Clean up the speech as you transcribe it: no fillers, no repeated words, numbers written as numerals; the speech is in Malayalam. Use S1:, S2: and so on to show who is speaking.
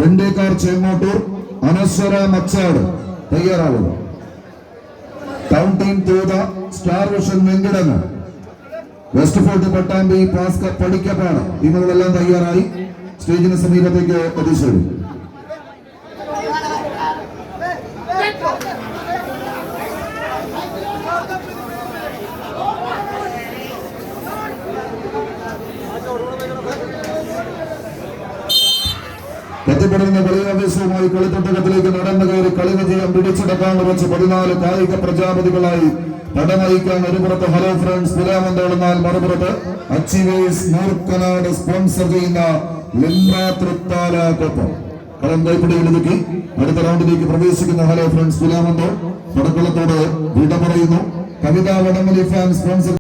S1: വെണ്ടേക്കാർ ചേങ്ങോട്ടൂർ, അനശ്വര മച്ചാട് തയ്യാറാവുക. Town team Thootha, star vision Venkitangu, west fort Pattambi, പാസ്ക പടിക്കപ്പാട് ടീമുകളെല്ലാം തയ്യാറായി സ്റ്റേജിന് സമീപത്തേക്ക് എത്തിച്ചേരും. എത്തിപ്പെടുന്ന കളിയാവേശവുമായി കളിത്തട്ടകത്തിലേക്ക് നടന്നു കയറി കളി വിജയം പിടിച്ചെടുക്കാൻ ഉറച്ച് 14 കായിക പ്രജാപതികളായി പടനയിക്കാൻ ഒരുപുറത്ത് ഹലോ ഫ്രണ്ട്സ് പുലാമന്തോളന്നാൽ, മറുപുറത്ത് അച്ചീവേഴ്സ് മൂർക്കനാട് സ്പോൺസർ ചെയ്യുന്ന ലിംബ്രാതൃത്താലക്കൊപ്പം കളം കൈപ്പിടിയിലൊതുക്കി അടുത്ത റൗണ്ടിലേക്ക് പ്രവേശിക്കുന്ന ഹലോ ഫ്രണ്ട്സ് പുലാമന്തോ പടക്കളത്തോട് വിട പറയുന്നു. കവിത വടമലി ഫാൻ സ്പോൺസർ